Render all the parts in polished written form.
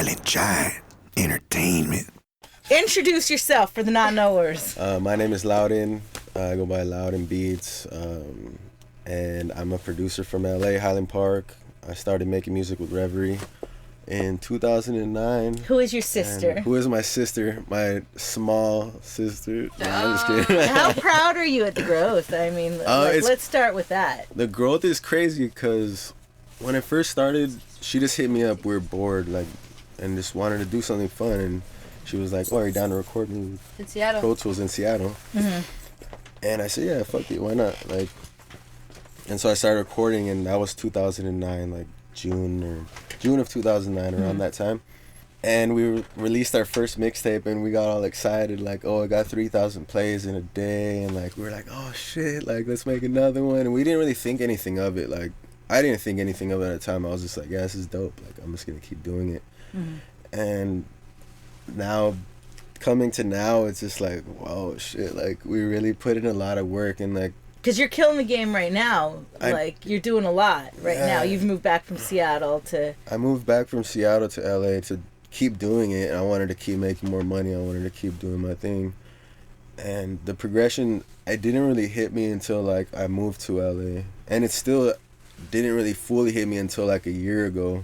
Silent Giant Entertainment. Introduce yourself for the non-knowers. My name is Louden. I go by Louden Beats, and I'm a producer from LA, Highland Park. I started making music with Reverie in 2009. Who is your sister? Who is my sister? My small sister. No, I'm just kidding. How proud are you at the growth? I mean, let's start with that. The growth is crazy because when it first started, she just hit me up. We were bored, and just wanted to do something fun. And she was like, "Oh, are you down to record me in Seattle? Pro Tools in Seattle." Mm-hmm. And I said, "Yeah, fuck it, why not?" And so I started recording, and that was 2009, June of 2009, around that time. And we released our first mixtape, and we got all excited, oh, it got 3,000 plays in a day, and we were like, oh shit, let's make another one. And we didn't really think anything of it. I didn't think anything of it at the time. I was just like, yeah, this is dope. I'm just gonna keep doing it. Mm-hmm. And now, coming to now, it's just whoa, shit, we really put in a lot of work, and because you're killing the game right now. You're doing a lot right now. You've moved back from Seattle to... I moved back from Seattle to LA to keep doing it, and I wanted to keep making more money. I wanted to keep doing my thing. And the progression, it didn't really hit me until, I moved to LA. And it still didn't really fully hit me until, a year ago.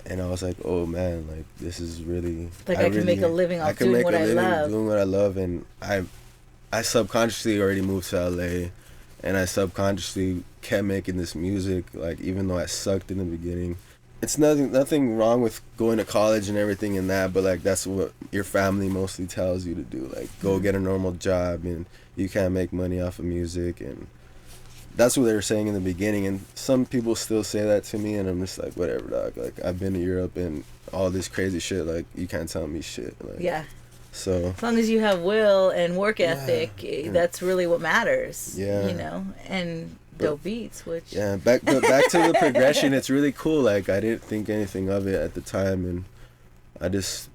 And I was like, oh, man, this is really... I can make a living off doing what I love. Doing what I love, and I subconsciously already moved to LA. And I subconsciously kept making this music, even though I sucked in the beginning. It's nothing wrong with going to college and everything and that, but that's what your family mostly tells you to do. Go get a normal job, and you can't make money off of music, and that's what they were saying in the beginning. And some people still say that to me, and I'm just like, whatever, dog. I've been to Europe and all this crazy shit. You can't tell me shit. Yeah. So as long as you have will and work ethic, that's really what matters. Yeah. And dope beats, which... Yeah, back to the progression, it's really cool. I didn't think anything of it at the time, and I just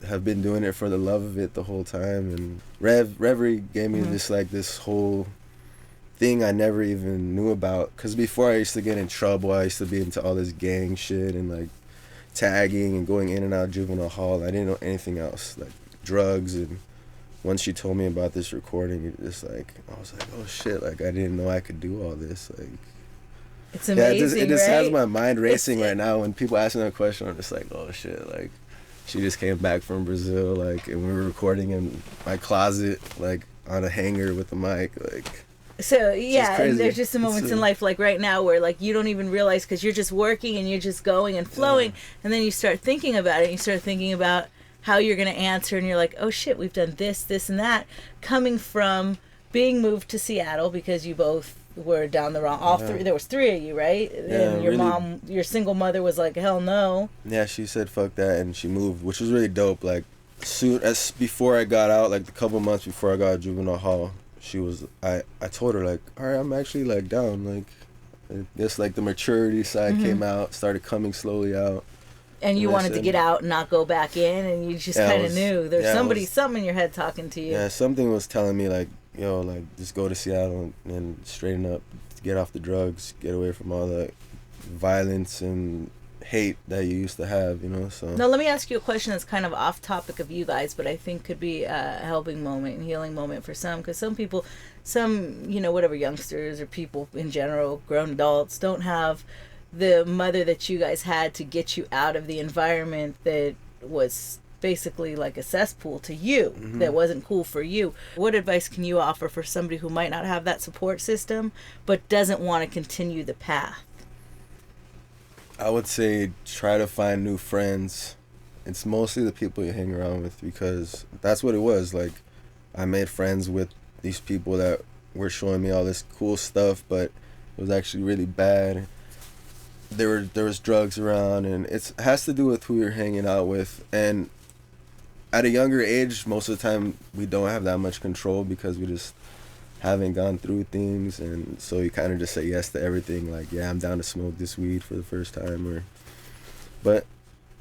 have been doing it for the love of it the whole time. And Reverie gave me this whole thing I never even knew about. Because before I used to get in trouble, I used to be into all this gang shit and tagging and going in and out of juvenile hall. I didn't know anything else. Drugs. And once she told me about this recording, it just I was like, oh shit, I didn't know I could do all this. It's amazing. It just right? has my mind racing right now. When people ask me that question, I'm just like, oh shit, she just came back from Brazil, and we were recording in my closet, on a hanger with the mic, So yeah, and there's just some moments in life right now where you don't even realize, because you're just working and you're just going and flowing, and then you start thinking about it, and you start thinking about how you're going to answer, and you're like, oh shit, we've done this, and that, coming from being moved to Seattle because you both were down the wrong, three, there was three of you, right? Yeah, and your mom, your single mother was like, hell no. Yeah, she said fuck that, and she moved, which was really dope. Before I got out, a couple months before I got out of juvenile hall, she was, I told her, all right, I'm actually down, I guess the maturity side came out, started coming slowly out. And you wanted to get out and not go back in, and you just kind of knew there's something in your head talking to you. Yeah, something was telling me yo, just go to Seattle and straighten up, get off the drugs, get away from all that violence and hate that you used to have, so. Now let me ask you a question that's kind of off topic of you guys, but I think could be a helping moment and healing moment for some, because some people, whatever, youngsters or people in general, grown adults, don't have the mother that you guys had to get you out of the environment that was basically a cesspool to you, that wasn't cool for you. What advice can you offer for somebody who might not have that support system but doesn't want to continue the path? I would say try to find new friends. It's mostly the people you hang around with, because that's what it was. I made friends with these people that were showing me all this cool stuff, but it was actually really bad. There was drugs around, and it has to do with who you're hanging out with. And at a younger age, most of the time we don't have that much control because we just haven't gone through things, and so you kind of just say yes to everything. Yeah, I'm down to smoke this weed for the first time, but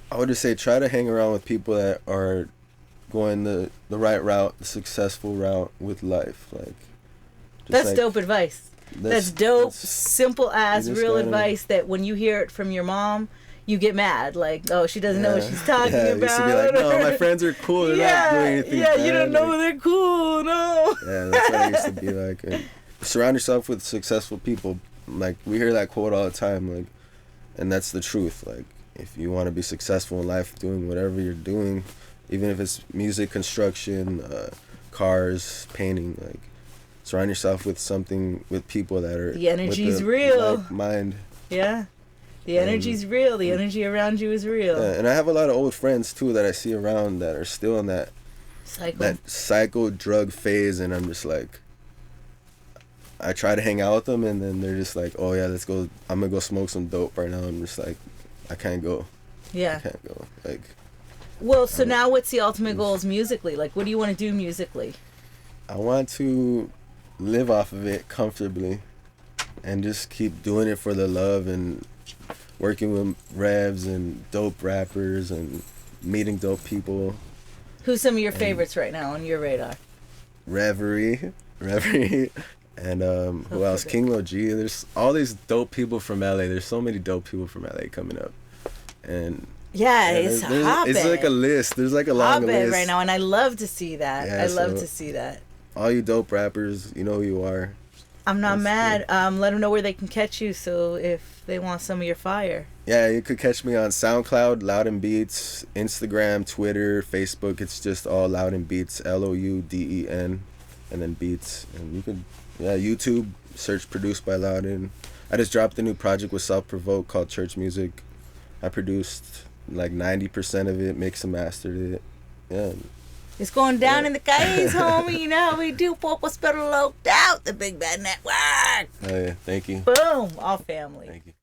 I would just say try to hang around with people that are going the right route, the successful route with life. That's dope advice. That's dope, simple as real advice that when you hear it from your mom, you get mad. Like, oh, she doesn't know what she's talking about. Used to be like, no, my friends are cool. They're not doing anything bad. You don't know they're cool. No. Yeah, that's what I used to be like. And surround yourself with successful people. Like, we hear that quote all the time. Like, and that's the truth. Like, if you want to be successful in life, doing whatever you're doing, even if it's music, construction, cars, painting, like, surround yourself with people that are... The energy's real. Like mind. Yeah. The energy's real. The energy around you is real. Yeah, and I have a lot of old friends, too, that I see around that are still in that cycle drug phase, and I'm just like... I try to hang out with them, and then they're just like, oh, yeah, let's go. I'm going to go smoke some dope right now. I'm just like, I can't go. Yeah. I can't go. Like... Well, so now what's the ultimate goals musically? Like, what do you want to do musically? I want to live off of it comfortably and just keep doing it for the love and working with revs and dope rappers and meeting dope people. Who's some of your favorites right now on your radar? Reverie. And who else? King Lo G. There's all these dope people from LA. There's so many dope people from LA coming up. And... Yeah, it's hotbed. It's like a list. There's like a long list right now, and I love to see that. Yeah, I love to see that. All you dope rappers, you know who you are. I'm not mad. Let them know where they can catch you, so if they want some of your fire. Yeah, you could catch me on SoundCloud, Louden Beats, Instagram, Twitter, Facebook. It's just all Louden Beats, Louden, and then Beats. And you could, YouTube, search Produced by Louden. I just dropped a new project with Self Provoke called Church Music. I produced like 90% of it, mixed and mastered it. Yeah. It's going down in the Cayes, homie. You know how we do. Pocos pero loced out. The Big Bad Network. Oh, yeah. Thank you. Boom. All family. Thank you.